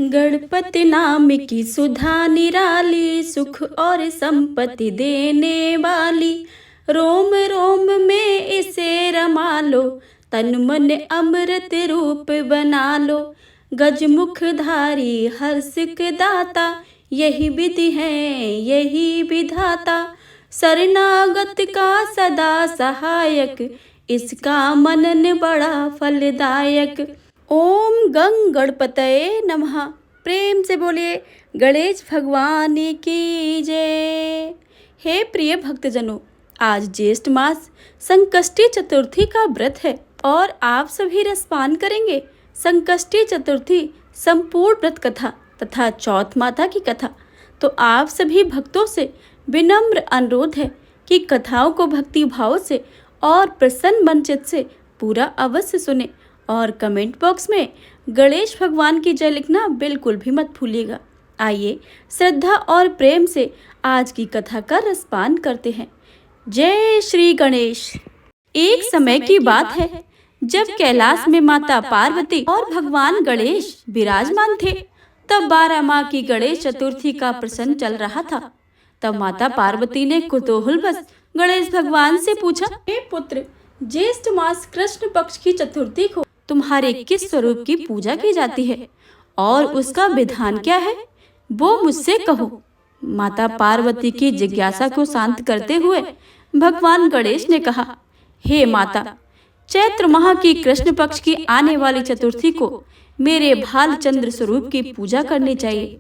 गणपति नाम की सुधा निराली, सुख और संपत्ति देने वाली। रोम रोम में इसे रमा लो, तन मन अमृत रूप बना लो। गजमुखधारी हर्ष के दाता, यही विधि है यही विधाता। शरणागत का सदा सहायक, इसका मनन बड़ा फलदायक। ओम गंग गणपतये नमः। प्रेम से बोलिए गणेश भगवान की जय। हे प्रिय भक्तजनों, आज ज्येष्ठ मास संकष्टी चतुर्थी का व्रत है और आप सभी रसपान करेंगे संकष्टी चतुर्थी संपूर्ण व्रत कथा तथा चौथ माता की कथा। तो आप सभी भक्तों से विनम्र अनुरोध है कि कथाओं को भक्ति भाव से और प्रसन्न मनचित से पूरा अवश्य सुने और कमेंट बॉक्स में गणेश भगवान की जय लिखना बिल्कुल भी मत भूलिएगा। आइए श्रद्धा और प्रेम से आज की कथा का रसपान करते हैं। जय श्री गणेश। एक समय की बात है जब कैलाश में माता पार्वती और भगवान गणेश विराजमान थे। तब 12 माह की गणेश चतुर्थी का प्रसंग चल रहा था। तब माता पार्वती ने कुतूहलवश गणेश भगवान से पूछा, हे पुत्र, ज्येष्ठ मास कृष्ण पक्ष की चतुर्थी को तुम्हारे किस स्वरूप की पूजा की जाती है और उसका विधान क्या है, वो मुझसे कहो। माता पार्वती की जिज्ञासा को शांत करते हुए भगवान गणेश ने कहा, हे माता, चैत्र माह की कृष्ण पक्ष की आने वाली चतुर्थी को मेरे भालचंद्र स्वरूप की पूजा करनी चाहिए।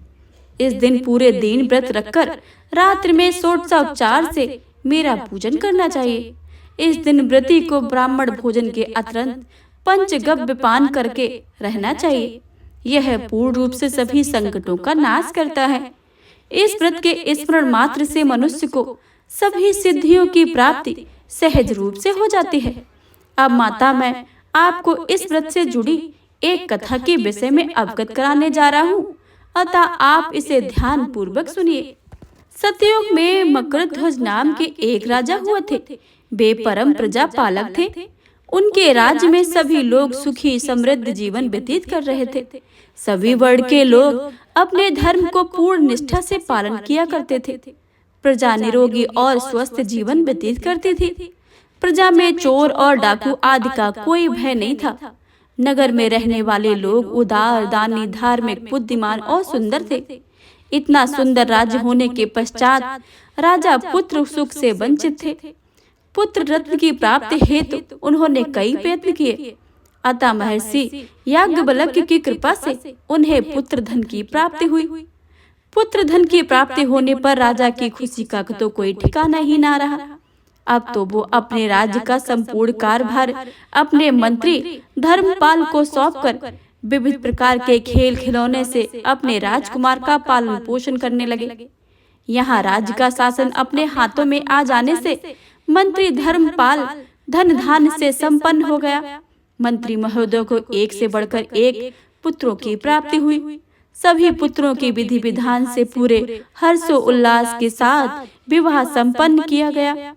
इस दिन पूरे दिन व्रत रखकर रात्रि में षोडशोपचार से मेरा पूजन करना चाहिए। इस दिन व्रती को ब्राह्मण भोजन के अतिरिक्त पंचगव्य पान करके रहना चाहिए। यह पूर्ण रूप से सभी संकटों का नाश करता है। इस व्रत के स्मरण मात्र से मनुष्य को सभी सिद्धियों की प्राप्ति सहज रूप से हो जाती है। अब माता, मैं आपको इस व्रत से जुड़ी एक कथा के विषय में अवगत कराने जा रहा हूँ, अतः आप इसे ध्यान पूर्वक सुनिए। सतयुग में मकरध्वज नाम के एक राजा हुए थे। वे परम प्रजा पालक थे। उनके राज्य में सभी लोग सुखी समृद्ध जीवन व्यतीत कर रहे थे। सभी वर्ण के लोग अपने धर्म को पूर्ण निष्ठा से पालन किया करते थे। प्रजा निरोगी और स्वस्थ जीवन व्यतीत करती थी। प्रजा में चोर और डाकू आदि का कोई भय नहीं था। नगर में रहने वाले लोग उदार, दानी, धार्मिक, बुद्धिमान और सुंदर थे। इतना सुंदर राज्य होने के पश्चात राजा पुत्र सुख से वंचित थे। पुत्र रत्न की प्राप्ति हेतु उन्होंने कई प्रयत्न किए, अतः महर्षि याज्ञवल्क्य की कृपा से उन्हें पुत्र धन की प्राप्ति हुई। पुत्र धन की प्राप्ति होने पर राजा की खुशी का तो कोई ठिकाना ही ना रहा। अब तो वो अपने राज्य का संपूर्ण कार्यभार अपने मंत्री धर्मपाल को सौंपकर विविध प्रकार के खेल खिलौने से अपने राजकुमार का पालन पोषण करने लगे। यहाँ राज्य का शासन अपने हाथों में आ जाने से मंत्री धर्मपाल धन धान्य से संपन्न हो गया। मंत्री महोदय को एक से बढ़कर एक पुत्रों की प्राप्ति हुई। सभी पुत्रों की विधि विधान से पूरे हर्षो उल्लास के साथ विवाह संपन्न किया गया।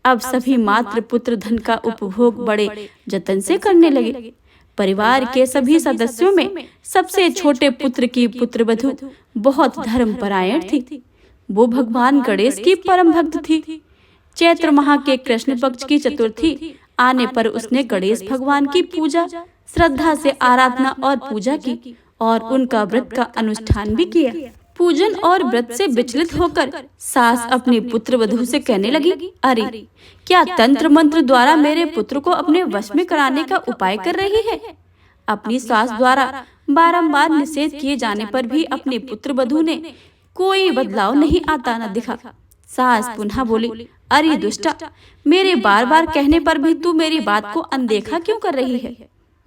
अब सभी मात्र पुत्र धन का उपभोग बड़े जतन से करने लगे। परिवार के सभी सदस्यों में सबसे छोटे पुत्र की पुत्रवधू बहुत धर्मपरायण थी। वो भगवान गणेश की परम भक्त थी। चैत्र माह के कृष्ण पक्ष की चतुर्थी आने पर उसने गणेश भगवान की पूजा श्रद्धा से आराधना और पूजा की और उनका व्रत का अनुष्ठान भी किया। पूजन और व्रत से विचलित होकर सास अपनी पुत्र वधू से कहने लगी, अरे क्या तंत्र मंत्र द्वारा मेरे पुत्र को अपने वश में कराने का उपाय कर रही है। अपनी सास द्वारा बारंबार निषेध किए जाने पर भी अपनी पुत्र वधू ने कोई बदलाव नहीं आता न दिखा। सास पुनः बोली, अरे दुष्टा, मेरे बार बार कहने पर भी तू मेरी बात को अनदेखा क्यों कर रही है।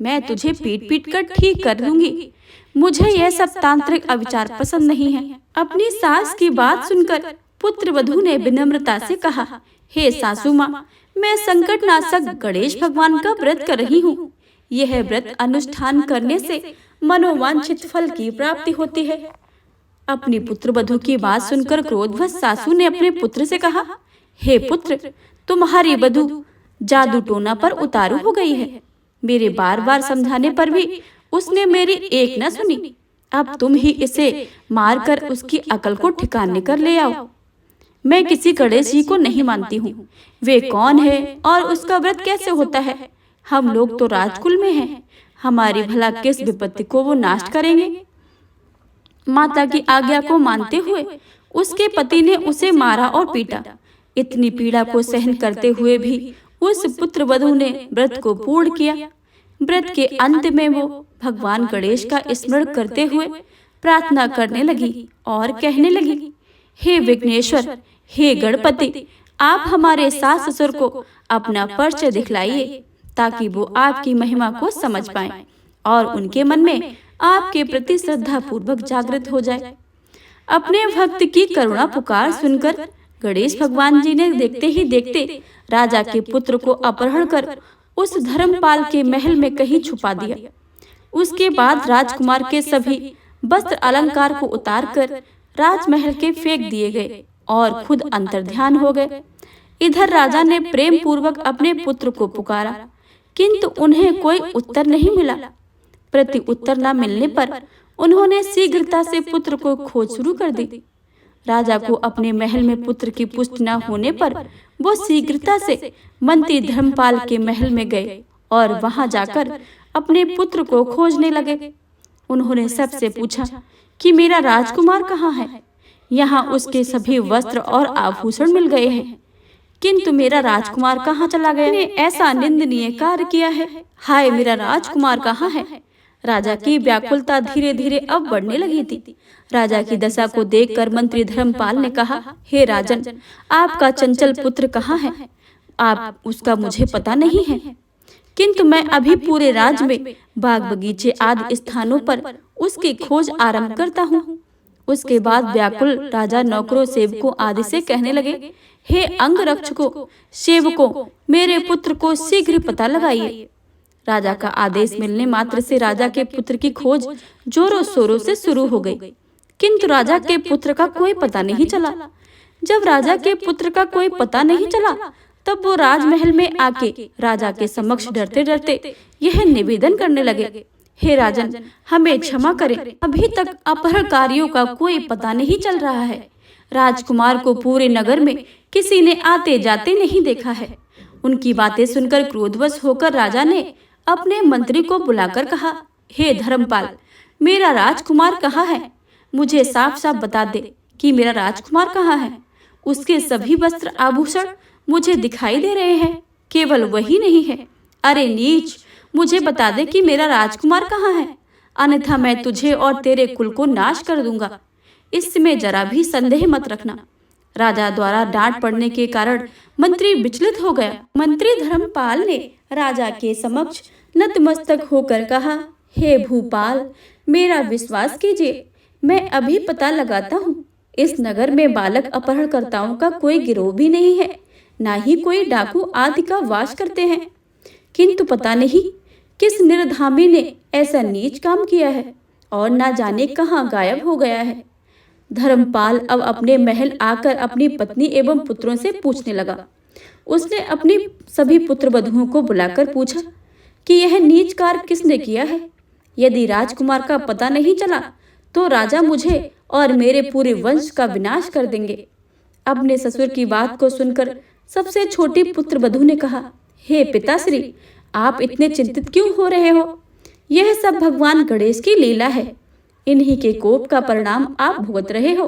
मैं तुझे पीट पीट कर ठीक कर दूंगी। मुझे यह सब तांत्रिक अविचार पसंद नहीं है। अपनी सास की बात सुनकर पुत्र वधू ने विनम्रता से कहा, हे सासू माँ, मैं संकटनाशक गणेश भगवान का व्रत कर रही हूँ। यह व्रत अनुष्ठान करने से मनोवांछित फल की प्राप्ति होती है। अपनी पुत्र वधू की बात सुनकर क्रोधवश सासू ने अपने पुत्र से कहा, हे पुत्र, तुम्हारी वधू जादू टोना पर उतारू हो गई है। मेरे बार बार समझाने पर भी उसने मेरी एक न सुनी। अब तुम ही इसे मारकर उसकी अकल को ठिकाने कर ले आओ। मैं किसी गणेश जी को नहीं मानती हूँ। वे कौन है और उसका व्रत कैसे होता है? हम लोग तो राजकुल में हैं। हमारी भला किस विपत्ति को वो नाश करेंगे? माता की आज्ञा को मानते हुए उसके पति ने उसे मारा और पीटा। इतनी पीड़ा को सहन करते हुए भी उस पुत्र वधू ने व्रत को पूर्ण किया। व्रत के अंत में वो भगवान गणेश का स्मरण करते हुए प्रार्थना करने लगी और कहने लगी, हे विघ्नेश्वर, हे गणपति, आप हमारे सास ससुर को अपना परिचय दिखलाइए ताकि वो आपकी महिमा को समझ पाएं और उनके मन में आपके प्रति श्रद्धा पूर्वक जागृत हो जाए। अपने भक्त की करुणा पुकार सुनकर गणेश भगवान जी ने देखते ही देखते राजा के पुत्र को अपहरण कर उस धर्मपाल के महल में कहीं छुपा दिया। उसके बाद राजकुमार के सभी वस्त्र अलंकार को उतारकर राजमहल के फेंक दिए गए और खुद अंतर्ध्यान हो गए। इधर राजा ने प्रेम पूर्वक अपने पुत्र को पुकारा, किंतु उन्हें कोई उत्तर नहीं मिला। प्रति उत्तर न मिलने पर उन्होंने शीघ्रता से पुत्र को खोज शुरू कर दी। राजा को अपने महल में पुत्र की पुष्टि न होने पर वो शीघ्रता से मंत्री धर्मपाल के महल में गए और वहां जाकर अपने पुत्र को खोजने लगे। उन्होंने सबसे पूछा कि मेरा राजकुमार कहाँ है? यहाँ उसके सभी वस्त्र और आभूषण मिल गए हैं, किंतु मेरा राजकुमार कहाँ चला गया? ने ऐसा निंदनीय कार्य किया है। हाय, मेरा राजकुमार कहाँ है? राजा की व्याकुलता धीरे धीरे अब बढ़ने लगी थी। राजा की दशा को देखकर मंत्री धर्मपाल ने कहा, हे राजन, आपका चंचल पुत्र कहाँ है? आप उसका मुझे पता नहीं है, किंतु मैं अभी पूरे राज्य में बाग बगीचे आदि स्थानों पर उसकी खोज आरंभ करता हूँ। उसके बाद व्याकुल राजा नौकरों सेवकों आदि से कहने लगे, हे अंगरक्षकों, सेवकों, मेरे पुत्र को शीघ्र पता लगाइए। राजा का आदेश मिलने मात्र से राजा के पुत्र की खोज जोरों शोरों से शुरू हो गई, किंतु राजा के पुत्र का कोई पता नहीं चला। जब राजा के पुत्र का कोई पता नहीं चला, तब वो राजमहल में आके राजा के समक्ष डरते डरते यह निवेदन करने लगे, हे राजन, हमें क्षमा करें, अभी तक अपहरणकारियों का कोई पता नहीं चल रहा है। राजकुमार को पूरे नगर में किसी ने आते जाते नहीं देखा है। उनकी बातें सुनकर क्रोधवश होकर राजा ने अपने मंत्री को बुलाकर कहा, हे धर्मपाल, मेरा राजकुमार कहाँ है? मुझे साफ साफ बता दे कि मेरा राजकुमार कहाँ है। उसके सभी वस्त्र आभूषण मुझे दिखाई दे रहे हैं, केवल वही नहीं है। अरे नीच, मुझे बता दे कि मेरा राजकुमार कहाँ है, अन्यथा मैं तुझे और तेरे कुल को नाश कर दूंगा। इसमें जरा भी संदेह मत रखना। राजा द्वारा डांट पड़ने के कारण मंत्री विचलित हो गया। मंत्री धर्मपाल ने राजा के समक्ष नतमस्तक होकर कहा, हे भूपाल, मेरा विश्वास कीजिए, मैं अभी पता लगाता हूँ। इस नगर में बालक अपहरणकर्ताओं का कोई गिरोह भी नहीं है, ना ही कोई डाकू आदि का वास करते हैं, किंतु पता नहीं किस निर्धामी ने ऐसा नीच काम किया है और ना जाने कहाँ गायब हो गया है। धर्मपाल अब अपने महल आकर अपनी पत्नी एवं पुत्रों से पूछने लगा। उसने अपनी सभी पुत्र वधुओं को बुलाकर पूछा कि यह नीच कार्य किसने किया है। यदि राजकुमार का पता नहीं चला तो राजा मुझे और मेरे पूरे वंश का विनाश कर देंगे। अपने ससुर की बात को सुनकर सबसे छोटी पुत्र वधु ने कहा, हे पिताश्री, आप इतने चिंतित क्यों हो रहे हो? यह सब भगवान गणेश की लीला है। इन्हीं के कोप का परिणाम आप भुगत रहे हो।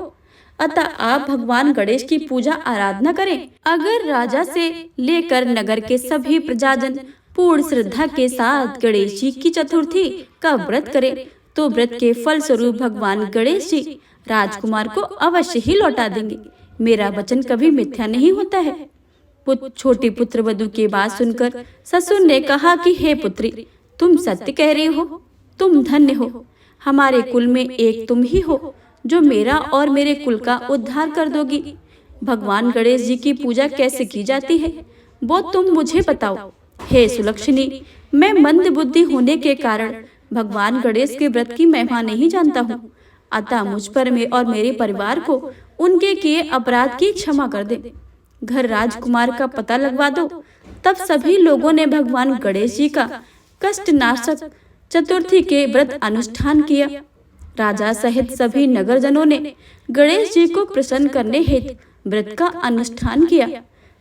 अतः आप भगवान गणेश की पूजा आराधना करें। अगर राजा से लेकर नगर के सभी प्रजाजन पूर्ण श्रद्धा के साथ गणेश जी की चतुर्थी का व्रत करें, तो व्रत के फल स्वरूप भगवान गणेश जी राजकुमार को अवश्य ही लौटा देंगे। मेरा वचन कभी मिथ्या नहीं होता है। छोटी पुत्र वधु की बात सुनकर ससुर ने कहा कि हे पुत्री, तुम सत्य कह रही हो, तुम धन्य हो। हमारे कुल में एक तुम ही हो जो मेरा और मेरे कुल का उद्धार कर दोगी। भगवान गणेश जी की पूजा कैसे की जाती है वो तुम मुझे बताओ। हे सुलक्षणी, मैं मंद बुद्धि होने के कारण भगवान गणेश के व्रत की महिमा नहीं जानता हूँ, अतः मुझ पर और मेरे परिवार को उनके किए अपराध की क्षमा कर दे। घर राजकुमार का पता लगवा दो। तब सभी लोगों ने भगवान गणेश जी का कष्ट नाशक चतुर्थी के व्रत अनुष्ठान किया। राजा सहित सभी नगरजनों ने गणेश जी को प्रसन्न करने हेतु व्रत का अनुष्ठान किया।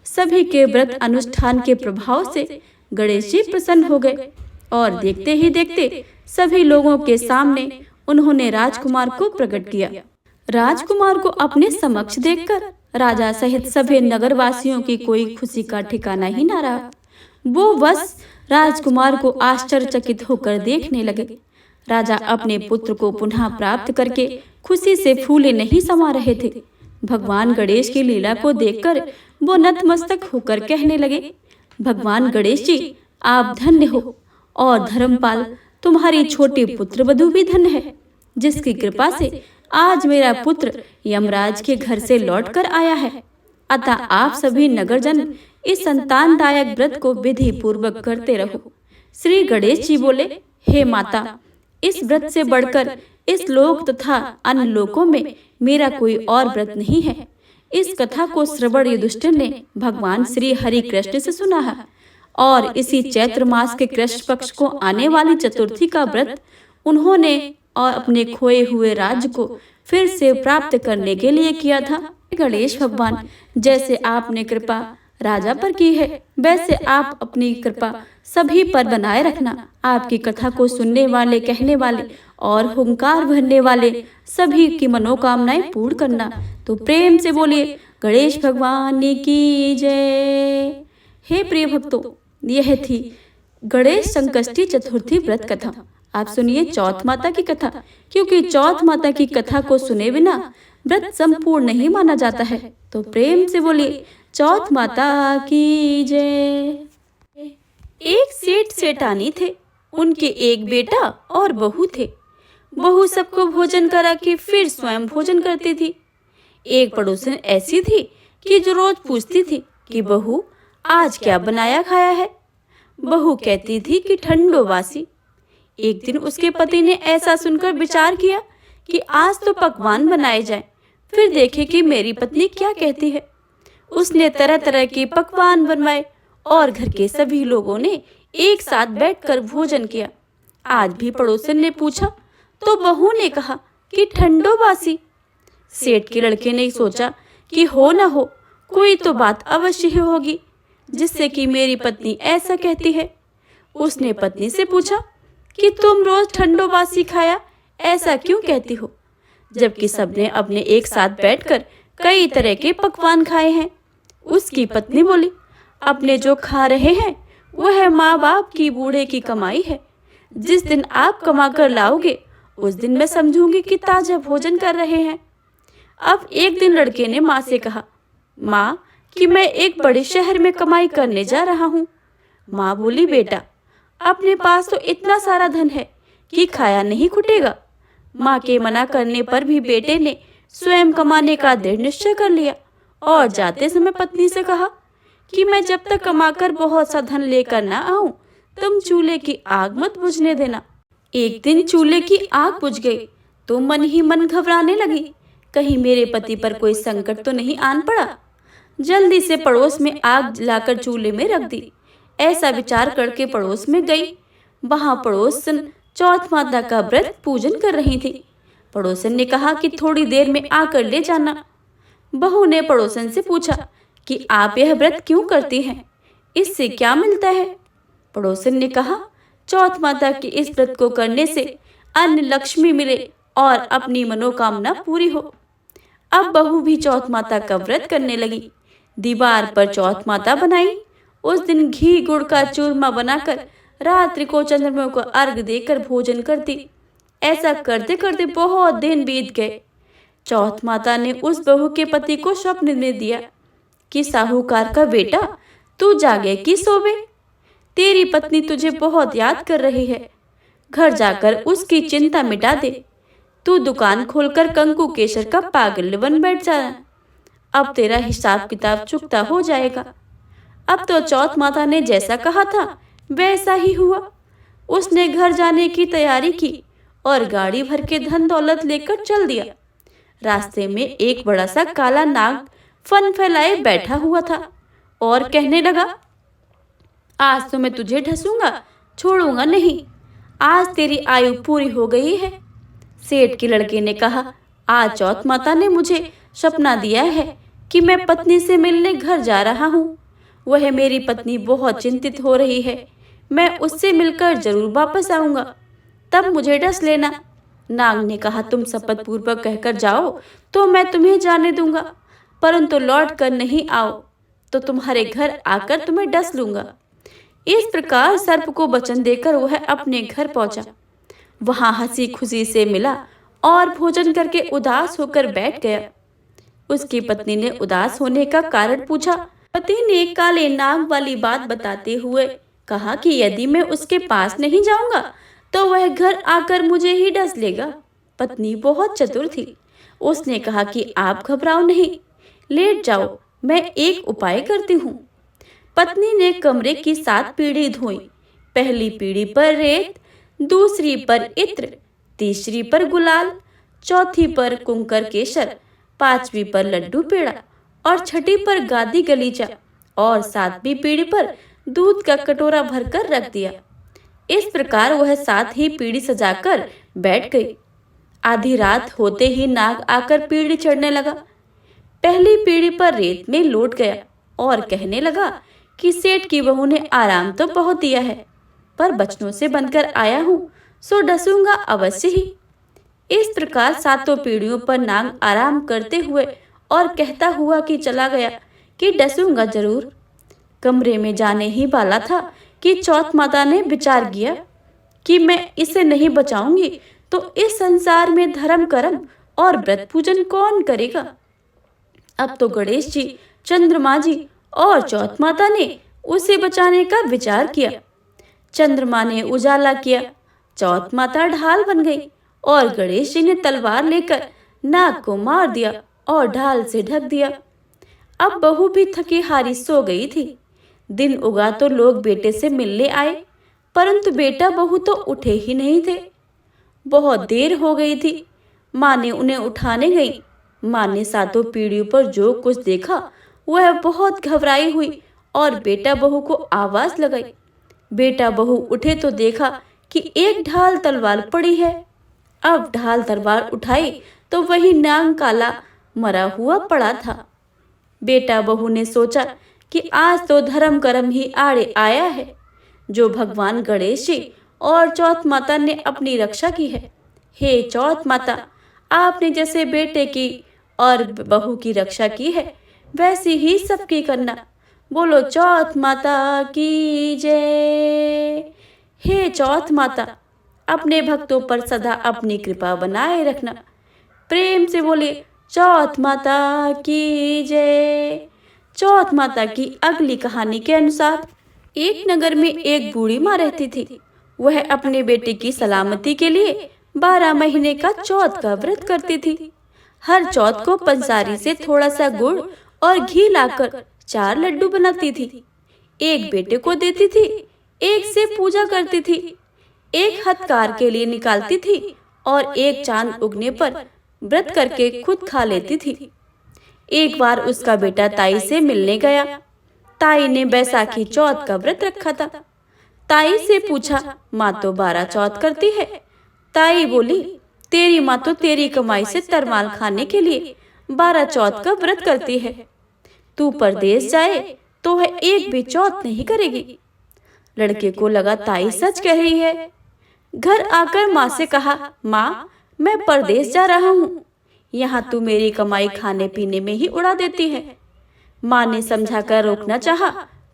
सभी के व्रत अनुष्ठान के प्रभाव से गणेश जी प्रसन्न हो गए और देखते ही देखते सभी लोगों के सामने उन्होंने राजकुमार को प्रकट किया। राजकुमार को अपने समक्ष देखकर राजा सहित सभी नगरवासियों की कोई खुशी का ठिकाना ही न रहा। वो बस राजकुमार को आश्चर्यचकित होकर देखने लगे। राजा अपने पुत्र को पुनः प्राप्त करके खुशी से फूले नहीं समा रहे थे। भगवान गणेश की लीला को देखकर वो नतमस्तक होकर कहने लगे, भगवान गणेश जी, आप धन्य हो और धर्मपाल तुम्हारी छोटी पुत्र वधू भी धन्य है, जिसकी कृपा से आज मेरा पुत्र यमराज के घर से लौटकर आया है। अतः आप सभी नगरजन इस संतानदायक व्रत को विधि पूर्वक करते रहो। श्री गणेश जी बोले, हे माता, इस व्रत से बढ़कर इस लोक तथा अन्य लोकों में मेरा कोई और व्रत नहीं है। इस कथा को श्रवण युधिष्ठिर ने भगवान श्री हरि कृष्ण से सुना है और इसी चैत्र मास के कृष्ण पक्ष को आने वाली चतुर्थी का व्रत उन्होंने और अपने खोए हुए राज्य को फिर से प्राप्त करने के लिए किया था। गणेश भगवान, जैसे आपने कृपा राजा पर की है, वैसे आप अपनी कृपा सभी पर बनाए रखना। आपकी कथा को सुनने वाले, कहने वाले और हुंकार भरने वाले सभी की मनोकामनाएं पूर्ण करना। तो प्रेम से बोलिए, गणेश भगवान की जय। हे प्रिय भक्तों, यह थी गणेश संकष्टी चतुर्थी व्रत कथा। आप सुनिए चौथ माता की कथा, क्योंकि चौथ माता की कथा को सुने बिना व्रत संपूर्ण नहीं माना जाता है। तो प्रेम से बोलिए, चौथ माता की जय। एक सेठ सेठानी थे, उनके एक बेटा और बहू थे। बहू सबको भोजन करा के फिर स्वयं भोजन करती थी। एक पड़ोसन ऐसी थी कि जो रोज पूछती थी कि बहू आज क्या बनाया खाया है। बहू कहती थी कि ठंडो बासी। एक दिन उसके पति ने ऐसा सुनकर विचार किया कि आज तो पकवान बनाए जाए, फिर देखे कि मेरी पत्नी क्या कहती है। उसने तरह तरह के पकवान बनवाए और घर के सभी लोगों ने एक साथ बैठकर भोजन किया। आज भी पड़ोसन ने पूछा तो बहू ने कहा कि ठंडो बासी। सेठ के लड़के ने सोचा कि हो न हो कोई तो बात अवश्य ही होगी जिससे कि मेरी पत्नी ऐसा कहती है। उसने पत्नी से पूछा कि तुम रोज ठंडो बासी खाया ऐसा क्यों कहती हो, जबकि सबने अपने एक साथ बैठकर कई तरह के पकवान खाए हैं। उसकी पत्नी बोली, अपने जो खा रहे हैं वह माँ बाप की बूढ़े की कमाई है। जिस दिन आप कमा कर लाओगे उस दिन मैं समझूंगी कि ताजा भोजन कर रहे हैं। अब एक दिन लड़के ने माँ से कहा, माँ कि मैं एक बड़े शहर में कमाई करने जा रहा हूँ। माँ बोली, बेटा अपने पास तो इतना सारा धन है कि खाया नहीं खुटेगा। माँ के मना करने पर भी बेटे ने स्वयं कमाने का दृढ़ निश्चय कर लिया और जाते समय पत्नी से कहा कि मैं जब तक कमाकर बहुत सा धन लेकर ना आऊं तुम चूल्हे की आग मत बुझने देना। एक दिन चूल्हे की आग बुझ गई तो मन ही मन घबराने लगी, कहीं मेरे पति पर कोई संकट तो नहीं आन पड़ा। जल्दी से पड़ोस में आग जलाकर चूल्हे में रख दी। ऐसा विचार करके पड़ोस में गई। वहां पड़ोसन चौथ माता का व्रत पूजन कर रही थी। पड़ोसन ने कहा कि थोड़ी देर में आकर ले जाना। बहू ने पड़ोसन से पूछा कि आप यह व्रत क्यों करती हैं, इससे क्या मिलता है। पड़ोसन ने कहा, चौथ माता के इस व्रत को करने से अन्न लक्ष्मी मिले और अपनी मनोकामना पूरी हो। अब बहू भी चौथ माता का व्रत करने लगी। दीवार पर चौथ माता बनाई। उस दिन घी गुड़ का चूरमा बनाकर रात्रि को चंद्रमा को अर्घ देकर भोजन करती। ऐसा करते करते बहुत दिन बीत गए। चौथ माता ने उस बहू के पति को स्वप्न में दिया कि साहूकार का बेटा तू जागे कि सोवे, तेरी पत्नी तुझे बहुत याद कर रही है। घर जाकर उसकी चिंता मिटा दे। तू दुकान खोलकर कंकु केसर का पागल बन बैठ जा। अब तेरा हिसाब किताब चुकता हो जाएगा। अब तो चौथ माता ने जैसा कहा था वैसा ही हुआ। उसने घर जाने की तैयारी की और गाड़ी भर के धन दौलत लेकर चल दिया। रास्ते में एक बड़ा सा काला नाग फन फैलाए बैठा हुआ था और कहने लगा, आज तो मैं तुझे ढसूंगा, छोड़ूंगा नहीं। आज तेरी आयु पूरी हो गई है। सेठ के लड़के ने कहा, आज चौथ माता ने मुझे सपना दिया है कि मैं पत्नी से मिलने घर जा रहा हूँ। वह मेरी पत्नी बहुत चिंतित हो रही है। मैं उससे मिलकर जरूर वापस आऊंगा, तब मुझे डस लेना। नाग ने कहा, तुम शपथ पूर्वक कहकर जाओ तो मैं तुम्हें जाने दूंगा, परंतु लौट कर नहीं आओ तो तुम्हारे घर आकर तुम्हें डस लूंगा। इस प्रकार सर्प को वचन देकर वह अपने घर पहुंचा। वहां हंसी खुशी से मिला और भोजन करके उदास होकर बैठ गया। उसकी पत्नी ने उदास होने का कारण पूछा। पति ने काले नाग वाली बात बताते हुए कहा कि यदि मैं उसके पास नहीं जाऊंगा तो वह घर आकर मुझे ही डस लेगा। पत्नी बहुत चतुर थी। उसने कहा कि आप घबराओ नहीं, लेट जाओ, मैं एक उपाय करती हूँ। पत्नी ने कमरे की 7 पीढ़ी धोई। पहली पीढ़ी पर रेत, दूसरी पर इत्र, तीसरी पर गुलाल, चौथी पर कुंकर केसर, 5वीं पर लड्डू पेड़ा और 6ठी पर गादी गलीचा और 7वीं पीढ़ी पर दूध का कटोरा भरकर रख दिया। इस प्रकार वह 7 ही पीढ़ी सजाकर बैठ गई। आधी रात होते ही नाग आकर पीढ़ी चढ़ने लगा। पहली पीढ़ी पर रेत में लौट गया और कहने लगा कि सेठ की बहू ने आराम तो बहुत दिया है, पर बचनों से बनकर आया हूँ, सो डसूंगा अवश्य ही। इस प्रकार 7 पीढ़ियों पर नाग आराम करते हुए और कहता हुआ कि चला गया कि डसूंगा जरूर। कमरे में जाने ही वाला था कि चौथ माता ने विचार किया कि मैं इसे नहीं बचाऊंगी तो इस संसार में धर्म कर्म और व्रत पूजन कौन करेगा। अब तो गणेश जी, चंद्रमा जी और चौथ माता ने उसे बचाने का विचार किया। चंद्रमा ने उजाला किया, चौथ माता ढाल बन गई और गणेश जी ने तलवार लेकर नाग को मार दिया और ढाल से ढक दिया। अब बहू भी थकी हारी सो गई थी। दिन उगा तो लोग बेटे से मिलने आए, परंतु बेटा बहू तो उठे ही नहीं थे। बहुत देर हो गई थी। माँ ने उन्हें उठाने गई। माँ ने 7 पीढ़ियों पर जो कुछ देखा वह बहुत घबराई हुई और बेटा बहू को आवाज लगाई। बेटा बहू उठे तो देखा कि एक ढाल तलवार पड़ी है। अब ढाल तलवार उठाई तो वही नाग काला मरा हुआ पड़ा था। बेटा बहू ने सोचा कि आज तो धर्म कर्म ही आड़े आया है, जो भगवान गणेश जी और चौथ माता ने अपनी रक्षा की है। हे चौथ माता, आपने जैसे बेटे की और बहू की रक्षा की है, वैसी ही सबकी करना। बोलो चौथ माता की जय। हे चौथ माता, अपने भक्तों पर सदा अपनी कृपा बनाए रखना। प्रेम से बोले चौथ माता की जय। चौथ माता की अगली कहानी के अनुसार एक नगर में एक बूढ़ी माँ रहती थी। वह अपने बेटे की सलामती के लिए 12 महीने का चौथ का व्रत करती थी। हर चौथ को पंसारी से थोड़ा सा गुड़ और घी लाकर 4 लड्डू बनाती थी। एक बेटे को देती थी, एक से पूजा करती थी, एक हथकार के लिए निकालती थी और एक चांद उगने पर व्रत करके खुद खा लेती थी। एक बार उसका बेटा ताई से मिलने गया। ताई ने बैसाखी चौथ का व्रत रखा था। ताई से पूछा, माँ तो 12 चौथ करती है। ताई बोली, तेरी माँ तो तेरी कमाई से तरमाल खाने के लिए 12 चौथ का व्रत करती है। तू परदेश जाए तो वह एक भी चौथ नहीं करेगी। लड़के को लगा ताई सच कह रही है। घर आकर माँ से कहा, माँ मैं परदेश जा रहा हूँ, यहाँ तू मेरी कमाई खाने पीने में ही उड़ा देती है। माँ ने समझाकर रोकना चाहा,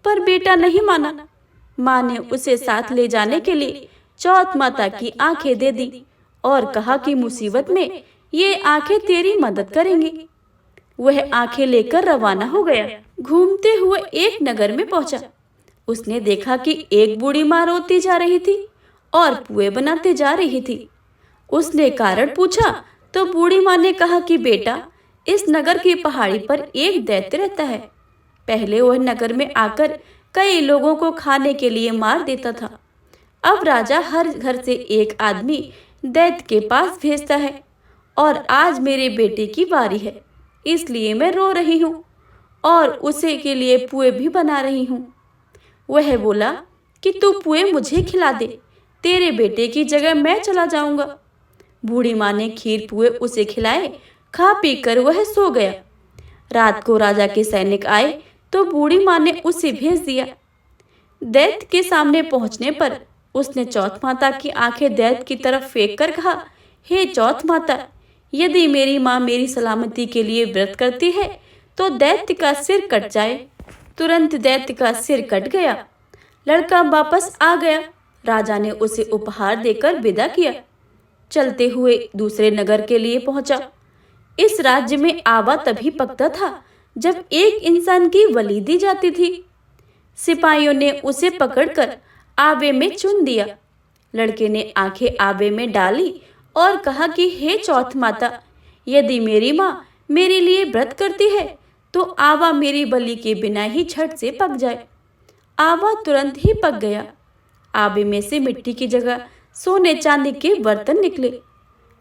पर बेटा नहीं माना। माँ ने उसे साथ ले जाने के लिए चौथ माता की आंखें दे दी और कहा कि मुसीबत में ये आंखें तेरी मदद करेंगी। वह आंखें लेकर रवाना हो गया। घूमते हुए एक नगर में पहुंचा। उसने देखा कि एक बूढ़ी माँ रोती जा रही थी और पुए बनाते जा रही थी। उसने कारण पूछा तो बूढ़ी माँ ने कहा कि बेटा, इस नगर की पहाड़ी पर एक दैत्य रहता है। पहले वह नगर में आकर कई लोगों को खाने के लिए मार देता था। अब राजा हर घर से एक आदमी दैत्य के पास भेजता है और आज मेरे बेटे की बारी है, इसलिए मैं रो रही हूँ और उसे के लिए पुए भी बना रही हूँ। वह बोला कि तू पुए मुझे खिला दे, तेरे बेटे की जगह मैं चला जाऊंगा। बूढ़ी माँ ने खीर पुए उसे खिलाए। खा पी कर वह सो गया। रात को राजा के सैनिक आए तो बूढ़ी माँ ने उसे भेज दिया। दैत्य के सामने पहुंचने पर उसने चौथ माता की आंखें दैत्य की तरफ फेंक कर कहा, हे चौथ माता, यदि मेरी माँ मेरी सलामती के लिए व्रत करती है तो दैत्य का सिर कट जाए। तुरंत दैत्य का सिर कट गया। लड़का वापस आ गया। राजा ने उसे उपहार देकर विदा किया। चलते हुए दूसरे नगर के लिए पहुंचा। इस राज्य में आवा तभी पकता था जब एक इंसान की बलि दी जाती थी। सिपाहियों ने उसे पकड़कर आवे में चुन दिया। लड़के ने आंखें आवे में डाली और कहा कि हे चौथ माता, यदि मेरी माँ मेरे लिए व्रत करती है तो आवा मेरी बलि के बिना ही झट से पक जाए। आवा तुरंत ही पक गया। आवे में से मिट्टी की जगह सोने चांदी के बर्तन निकले।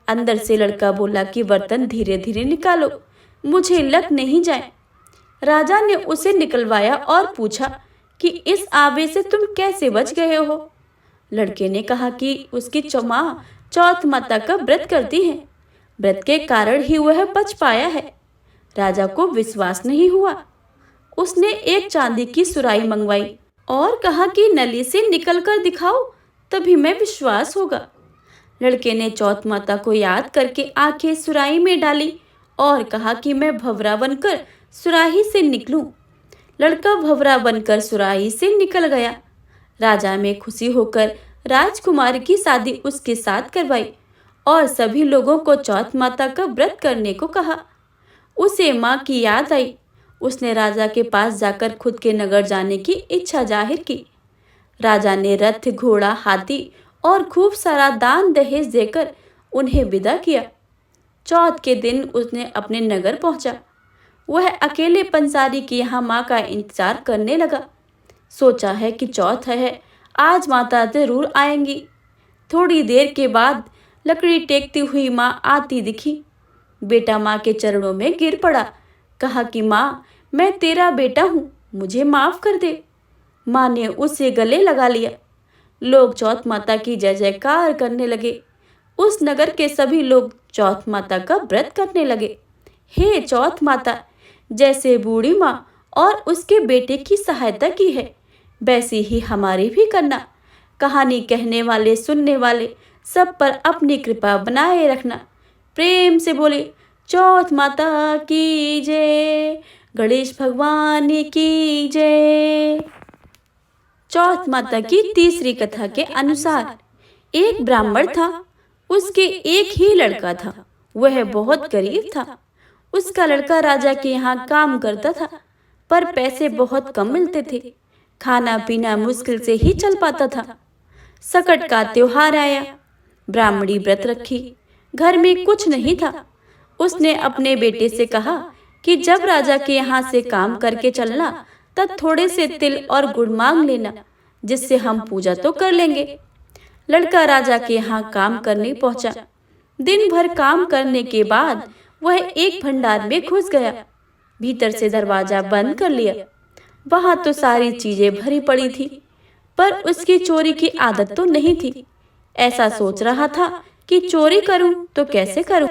अंदर से लड़का बोला कि बर्तन धीरे धीरे निकालो, मुझे लग नहीं जाए। राजा ने उसे निकलवाया और पूछा कि इस आवे से तुम कैसे बच गए हो। लड़के ने कहा कि उसकी माँ चौथ माता का व्रत करती है, व्रत के कारण ही वह बच पाया है। राजा को विश्वास नहीं हुआ। उसने एक चांदी की सुराही मंगवाई और कहा कि नली से निकल कर दिखाओ, तभी मैं विश्वास होगा। लड़के ने चौथ माता को याद करके आंखें सुराही में डाली और कहा कि मैं भंवरा बनकर सुराही से निकलूं। लड़का भंवरा बनकर सुराही से निकल गया। राजा में खुशी होकर राजकुमार की शादी उसके साथ करवाई और सभी लोगों को चौथ माता का व्रत करने को कहा। उसे माँ की याद आई। उसने राजा के पास जाकर खुद के नगर जाने की इच्छा जाहिर की। राजा ने रथ, घोड़ा, हाथी और खूब सारा दान दहेज देकर उन्हें विदा किया। चौथ के दिन उसने अपने नगर पहुंचा। वह अकेले पंसारी के यहाँ माँ का इंतजार करने लगा। सोचा है कि चौथ है, आज माता जरूर आएंगी। थोड़ी देर के बाद लकड़ी टेकती हुई माँ आती दिखी। बेटा माँ के चरणों में गिर पड़ा। कहा कि माँ, मैं तेरा बेटा हूँ, मुझे माफ कर दे। माँ ने उसे गले लगा लिया। लोग चौथ माता की जय जयकार करने लगे। उस नगर के सभी लोग चौथ माता का व्रत करने लगे। हे चौथ माता, जैसे बूढ़ी माँ और उसके बेटे की सहायता की है, वैसी ही हमारी भी करना। कहानी कहने वाले, सुनने वाले सब पर अपनी कृपा बनाए रखना। प्रेम से बोले चौथ माता की जय, गणेश भगवान की जय। चौथ माता की तीसरी कथा के अनुसार एक ब्राह्मण था। उसके एक ही लड़का था। वह बहुत गरीब था। उसका लड़का राजा के यहाँ काम करता था, पर पैसे बहुत कम मिलते थे। खाना पीना मुश्किल से ही चल पाता था। सकट का त्योहार आया। ब्राह्मणी व्रत रखी। घर में कुछ नहीं था। उसने अपने बेटे से कहा कि जब राजा के यहाँ से काम करके चलना, तब थोड़े से तिल और गुड़ मांग लेना, जिससे हम पूजा तो कर लेंगे। लड़का राजा के यहाँ काम करने पहुंचा। दिन भर काम करने के बाद वह एक भंडार में घुस गया। भीतर से दरवाजा बंद कर लिया। वहां तो सारी चीजें भरी पड़ी थी, पर उसकी चोरी की आदत तो नहीं थी। ऐसा सोच रहा था कि चोरी करूं तो कैसे करूं।